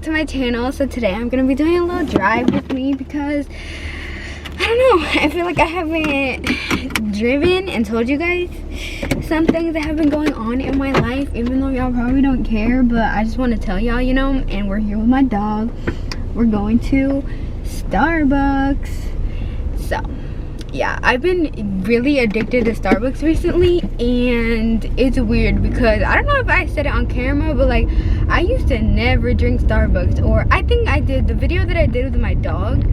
back to my channel. So today I'm gonna be doing a little drive with me because I don't know, I feel like I haven't driven and told you guys some things that have been going on in my life, even though y'all probably don't care, but I just want to tell y'all, you know. And we're here with my dog. We're going to Starbucks. So yeah, I've been really addicted to Starbucks recently, and it's weird because I don't know if I said it on camera, but like I used to never drink Starbucks, or I think I did the video that I did with my dog,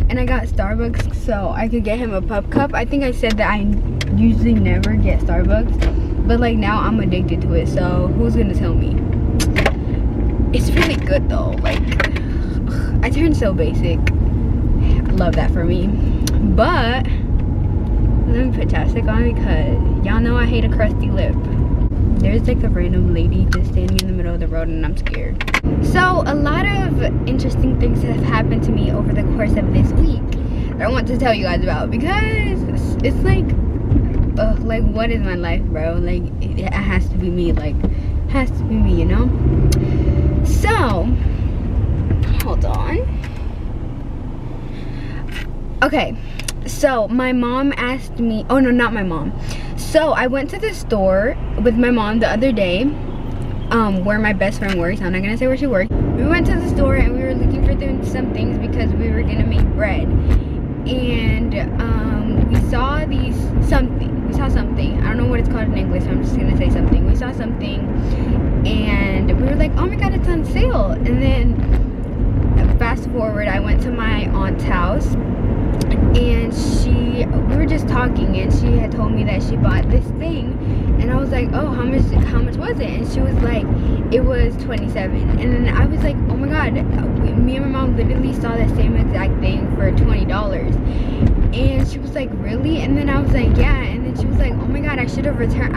and I got Starbucks so I could get him a pup cup. I think I said that I usually never get Starbucks, but like now I'm addicted to it, so who's gonna tell me? It's really good though. Like, I turned so basic. Love that for me. But let me put chapstick on because y'all know I hate a crusty lip. There's like a random lady just standing in the middle of the road and I'm scared. So a lot of interesting things have happened to me over the course of this week that I want to tell you guys about, because it's like what is my life, bro? Like it has to be me, like it has to be me, you know? So hold on. Okay, so my mom asked me, oh no, not my mom. So I went to the store with my mom the other day, where my best friend works. I'm not gonna say where she works. We went to the store and we were looking for some things because we were gonna make bread. And we saw something. I don't know what it's called in English, so I'm just gonna say something. We saw something and we were like, oh my god, it's on sale. And then fast forward, I went to my aunt's house, and we were just talking, and she had told me that she bought this thing, and I was like, oh, how much was it? And she was like, it was $27. And then I was like, oh my god, me and my mom literally saw the same exact thing for $20. And she was like, really? And then I was like, yeah. And then she was like, oh my god, I should have returned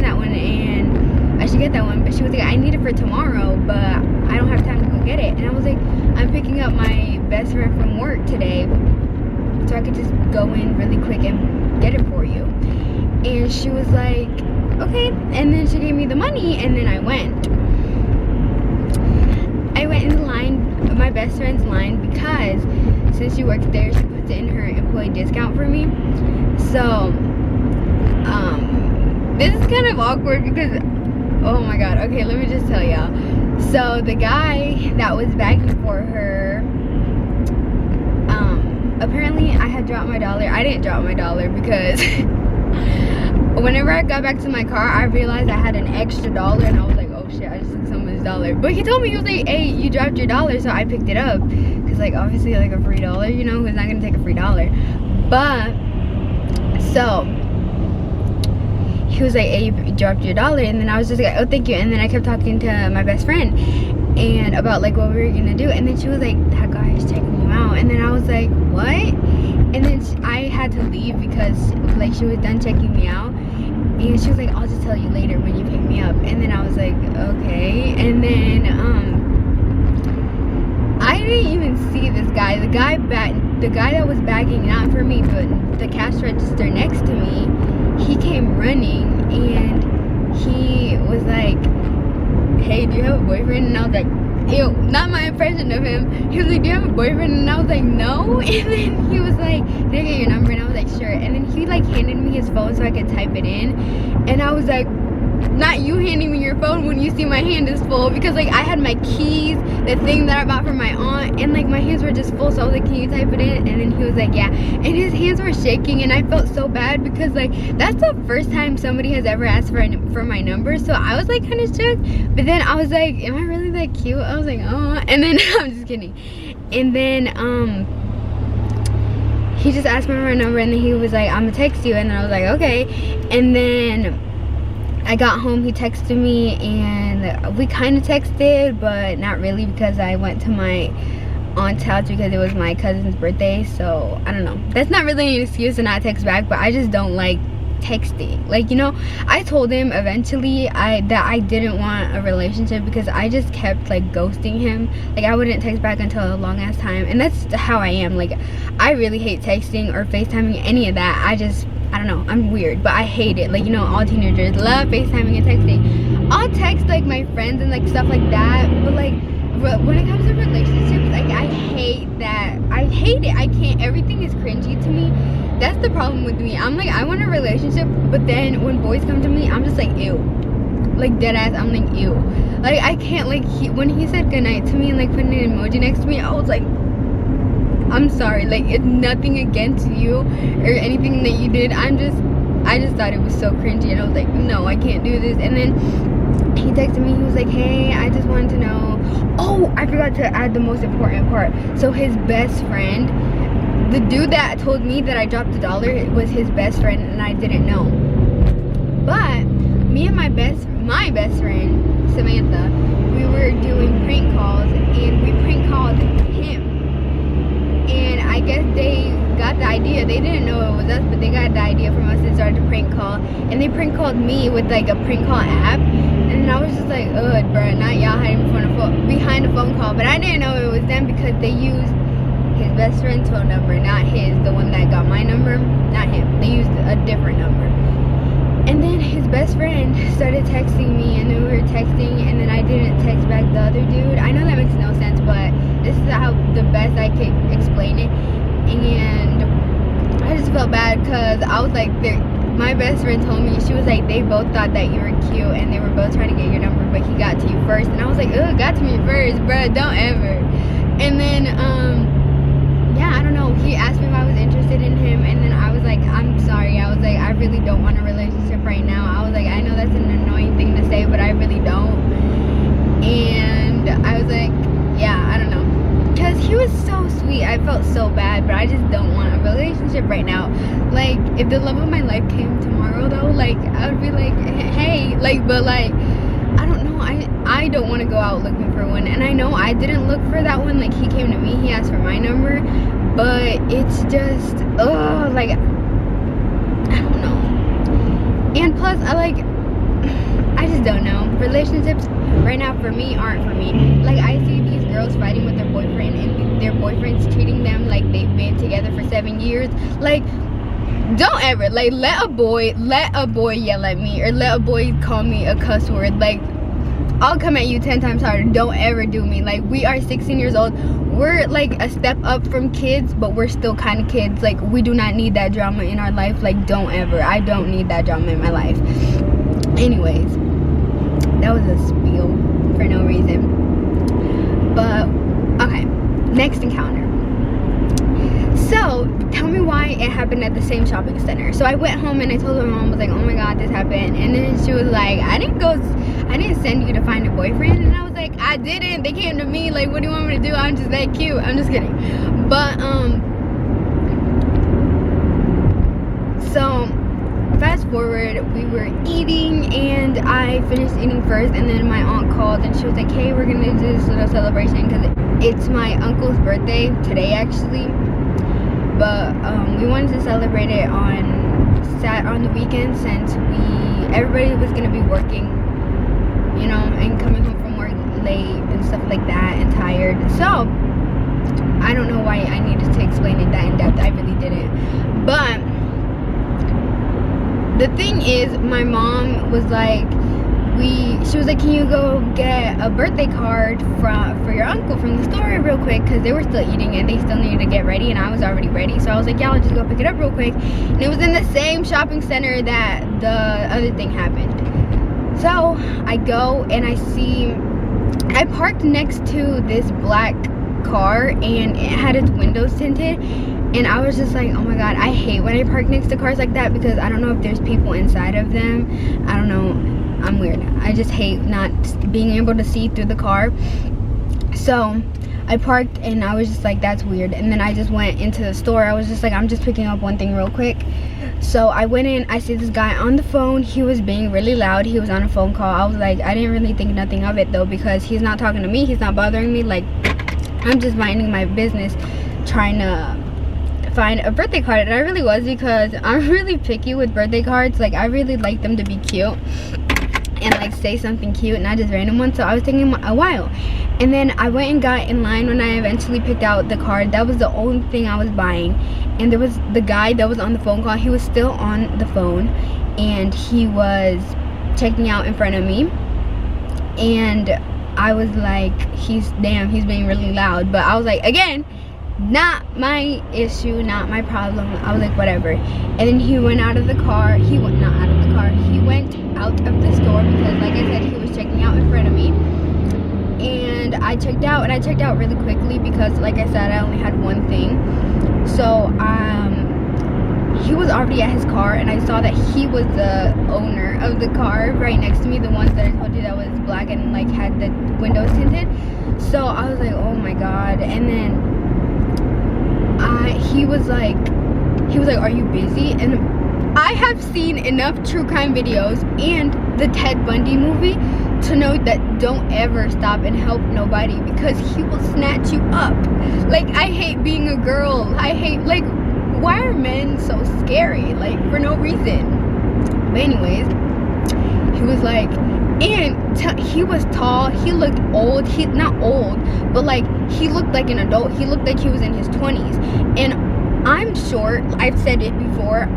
that one, and I should get that one. But she was like, I need it for tomorrow, but I don't have time to go get it. And I was like, I'm picking up my best friend from work today, so I could just go in really quick and get it for you. And she was like, okay. And then she gave me the money, and then I went in the line, my best friend's line, because since she works there, she puts it in her employee discount for me. So this is kind of awkward because, oh my god, okay, let me just tell y'all. So the guy that was bagging for her, apparently I had dropped my dollar. I didn't drop my dollar because whenever I got back to my car, I realized I had an extra dollar, and I was like, oh shit, I just took someone's dollar. But he told me, he was like, hey, you dropped your dollar, so I picked it up. Cause like obviously like a free dollar, you know, who's not gonna take a free dollar? But so he was like, hey, you dropped your dollar, and then I was just like, oh, thank you. And then I kept talking to my best friend and about like what we were gonna do, and then she was like, that guy is checking you out. And then I was like, what? And then I had to leave because like she was done checking me out, and she was like, I'll just tell you later when you pick me up. And then I was like, okay. And then I didn't even see this guy. The guy that was bagging, not for me, but the cash register next to me, he came running, and he was like, hey, do you have a boyfriend? And I was like, ew, not my impression of him. He was like, do you have a boyfriend? And I was like, no. And then he was like, can I get your number? And I was like, sure. And then he like handed me his phone so I could type it in, and I was like, not you handing me your phone when you see my hand is full, because like I had my keys, the thing that I bought from my aunt, and like my hands were just full. So I was like, can you type it in? And then he was like, yeah. And his hands were shaking, and I felt so bad because like that's the first time somebody has ever asked for my number. So I was like kind of shook, but then I was like, am I really that cute? I was like, oh. And then I'm just kidding. And then he just asked me for my number, and then he was like, I'm gonna text you. And then I was like, okay. And then I got home, he texted me, and we kind of texted, but not really, because I went to my aunt's house because it was my cousin's birthday. So I don't know, that's not really an excuse to not text back, but I just don't like texting. Like, you know, I told him eventually that I didn't want a relationship because I just kept like ghosting him. Like I wouldn't text back until a long ass time, and that's how I am. Like I really hate texting or FaceTiming, any of that. I don't know, I'm weird, but I hate it. Like, you know, all teenagers love FaceTiming and texting. I'll text like my friends and like stuff like that, but like when it comes to relationships, like I hate it. I can't, everything is cringy to me. That's the problem with me. I'm like, I want a relationship, but then when boys come to me, I'm just like, ew. Like dead ass, I'm like, ew. Like I can't, like when he said goodnight to me and like put an emoji next to me, I was like, I'm sorry, like it's nothing against you or anything that you did. I just thought it was so cringy, and I was like, no, I can't do this. And then he texted me, he was like, hey, I just wanted to know, oh, I forgot to add the most important part. So his best friend, the dude that told me that I dropped $1 was his best friend, and I didn't know. But me and my best friend Samantha, we were doing prank calls, and we prank called him. And I guess they got the idea. They didn't know it was us, but they got the idea from us and started to prank call. And they prank called me with like a prank call app. And I was just like, ugh, bruh, not y'all hiding behind a phone call. But I didn't know it was them because they used his best friend's phone number, not his, the one that got my number, not him. They used a different number. And then his best friend started texting me, and then we were texting, and then I didn't text back the other dude. I know that makes no sense, but this is how the best I could explain it. And I just felt bad because I was like, my best friend told me, she was like, they both thought that you were cute, and they were both trying to get your number, but he got to you first. And I was like, ugh, got to me first, bruh, don't ever. And then, yeah, I don't know, he asked me if I was interested in him, and then I was like, I'm sorry. I was like, I really don't want a relationship right now. I was like, I know that's an annoying thing to say, but I really don't. And I was like, yeah, I don't know, because he was so sweet. I felt so bad, but I just don't want a relationship right now. Like, if the love of my life came tomorrow though, like I would be like, hey, like, but like, I don't know, I don't want to go out looking for one. And I know I didn't look for that one. Like, he came to me, he asked for my number, but it's just, like, I don't know. And plus, I just don't know. Relationships right now for me aren't for me. Like, I see these girls fighting with their boyfriend, and their boyfriend's treating them like they've been together for 7 years. Like, don't ever, like, let a boy yell at me, or let a boy call me a cuss word. Like, I'll come at you 10 times harder. Don't ever do me. Like, we are 16 years old. We're like a step up from kids, but we're still kind of kids. Like, we do not need that drama in our life. Like, don't ever. I don't need that drama in my life. Anyways, that was a spiel for no reason. But okay, next encounter. So tell me why it happened at the same shopping center. So I went home and I told my mom, I was like, oh my god, this happened. And then she was like, I didn't send you to find a boyfriend. And I was like, I didn't. They came to me. Like, what do you want me to do? I'm just that cute. I'm just kidding. But so fast forward, we were eating, and I finished eating first, and then my aunt called, and she was like, hey, we're gonna do this little celebration because it's my uncle's birthday today, actually. But we wanted to celebrate it on the weekend, since everybody was gonna be working, you know, and coming home from work late and stuff like that, and tired. So I don't know why I needed to explain it that in depth. I really didn't. But the thing is, my mom was like, she was like, can you go get a birthday card for your uncle from the store real quick, because they were still eating and they still needed to get ready, and I was already ready. So I was like, yeah, I'll just go pick it up real quick. And it was in the same shopping center that the other thing happened. So I go and I parked next to this black car, and it had its windows tinted, and I was just like, oh my god, I hate when I park next to cars like that, because I don't know if there's people inside of them. I don't know, I'm weird. I just hate not being able to see through the car. So I parked, and I was just like, that's weird. And then I just went into the store. I was just like, I'm just picking up one thing real quick. So I went in, I see this guy on the phone. He was being really loud. He was on a phone call. I was like, I didn't really think nothing of it though, because he's not talking to me, he's not bothering me. Like, I'm just minding my business, trying to find a birthday card. And I really was, because I'm really picky with birthday cards. Like, I really like them to be cute and like say something cute, not just random ones. So I was taking a while, and then I went and got in line. When I eventually picked out the card, that was the only thing I was buying. And there was the guy that was on the phone call. He was still on the phone, and he was checking out in front of me. And I was like, he's being really loud. But I was like, again, not my issue, not my problem. I was like, whatever. And then he went out of the car. He went not out of the car. He went out of the store because, like I said, he was checking out in front of me. And I checked out, and I checked out really quickly because, like I said, I only had one thing. So he was already at his car, and I saw that he was the owner of the car right next to me, the ones that I told you that was black and like had the windows tinted. So I was like, oh my god. And then he was like, are you busy? And I have seen enough true crime videos and the Ted Bundy movie to know that don't ever stop and help nobody, because he will snatch you up. Like, I hate being a girl. I hate, like, why are men so scary, like, for no reason? But anyways, he was like, and he was tall, he looked old. He not old, but like, he looked like an adult. He looked like he was in his 20s. And I'm short, I've said it before,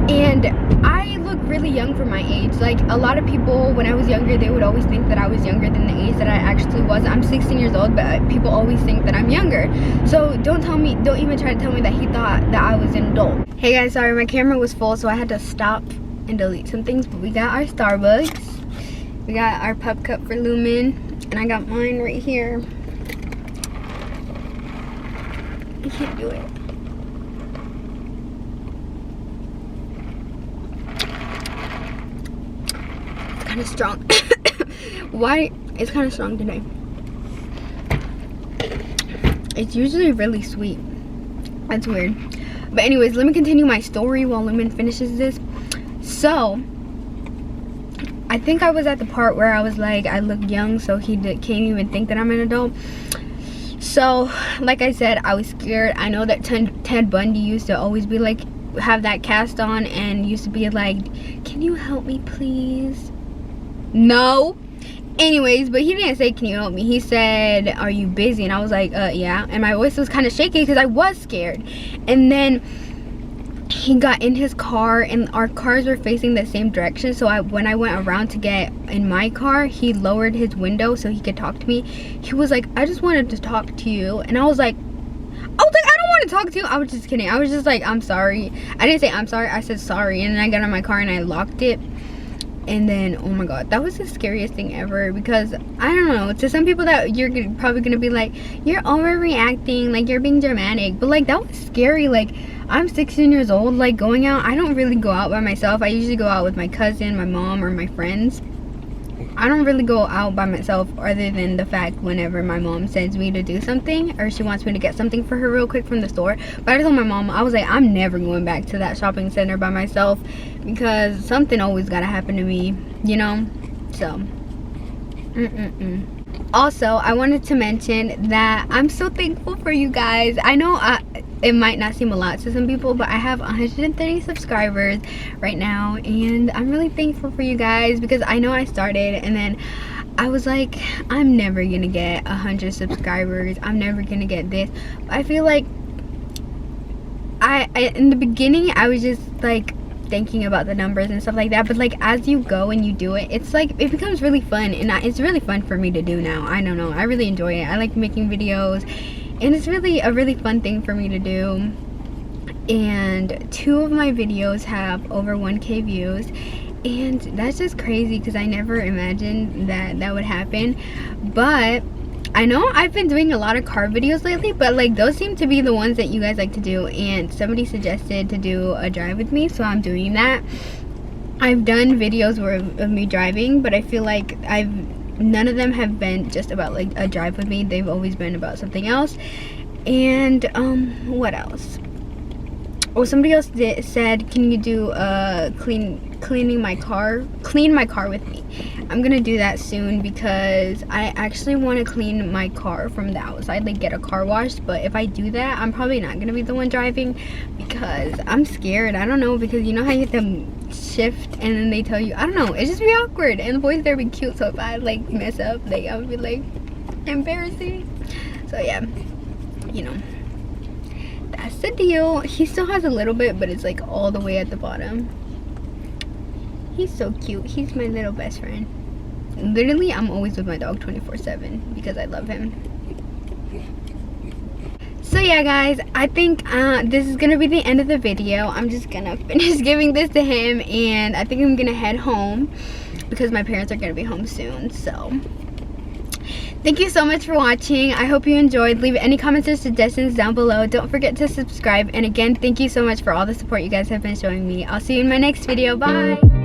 and I look really young for my age. Like, a lot of people, when I was younger, they would always think that I was younger than the age that I actually was. I'm 16 years old, but people always think that I'm younger. So don't even try to tell me that he thought that I was an adult. Hey guys, sorry, my camera was full, so I had to stop and delete some things. But we got our Starbucks, we got our pup cup for Lumen, and I got mine right here. I can't do it. Kind of strong. Why? It's kind of strong today. It's usually really sweet. That's weird. But anyways, let me continue my story while Lumen finishes this. So I think I was at the part where I was like, I look young, so he can't even think that I'm an adult. So like I said, I was scared. I know that Ted Bundy used to always be like, have that cast on, and used to be like, can you help me please? No. Anyways, but he didn't say, can you help me? He said, are you busy? And I was like, yeah. And my voice was kind of shaky because I was scared. And then he got in his car, and our cars were facing the same direction. So when I went around to get in my car, he lowered his window so he could talk to me. He was like, I just wanted to talk to you. And I was like, I don't want to talk to you. I was just kidding. I was just like, I'm sorry. I didn't say I'm sorry. I said sorry. And then I got in my car and I locked it. And then, oh my god, that was the scariest thing ever, because I don't know, to some people that you're probably gonna be like, you're overreacting, like you're being dramatic, but like that was scary. Like, I'm 16 years old, like going out, I don't really go out by myself. I usually go out with my cousin, my mom, or my friends. I don't really go out by myself, other than the fact whenever my mom sends me to do something, or she wants me to get something for her real quick from the store. But I told my mom, I was like, I'm never going back to that shopping center by myself, because something always gotta happen to me, you know? So Also, I wanted to mention that I'm so thankful for you guys. I know it might not seem a lot to some people, but I have 130 subscribers right now, and I'm really thankful for you guys, because I know I started and then I was like, I'm never gonna get 100 subscribers, I'm never gonna get this. I feel like I in the beginning I was just like thinking about the numbers and stuff like that, but like as you go and you do it, it's like it becomes really fun, and it's really fun for me to do now. I don't know, I really enjoy it. I like making videos, and it's really a really fun thing for me to do. And 2 of my videos have over 1K views, and that's just crazy because I never imagined that that would happen. But I know I've been doing a lot of car videos lately, but like those seem to be the ones that you guys like to do, and somebody suggested to do a drive with me, so I'm doing that. I've done videos of me driving, but I feel like none of them have been just about like a drive with me. They've always been about something else. And what else? Oh, somebody else said, can you do clean my car with me? I'm gonna do that soon, because I actually want to clean my car from the outside, like get a car wash. But if I do that, I'm probably not gonna be the one driving, because I'm scared. I don't know, because you know how you have to shift and then they tell you, I don't know, it's just be awkward, and the boys there be cute, so if I like mess up, like I would be like embarrassing. So yeah, you know, that's the deal. He still has a little bit, but it's like all the way at the bottom. He's so cute. He's my little best friend. literally I'm always with my dog 24/7 because I love him. So yeah guys, I think this is gonna be the end of the video. I'm just gonna finish giving this to him, and I think I'm gonna head home because my parents are gonna be home soon. So thank you so much for watching. I hope you enjoyed. Leave any comments or suggestions down below. Don't forget to subscribe, and again, thank you so much for all the support you guys have been showing me. I'll see you in my next video. Bye.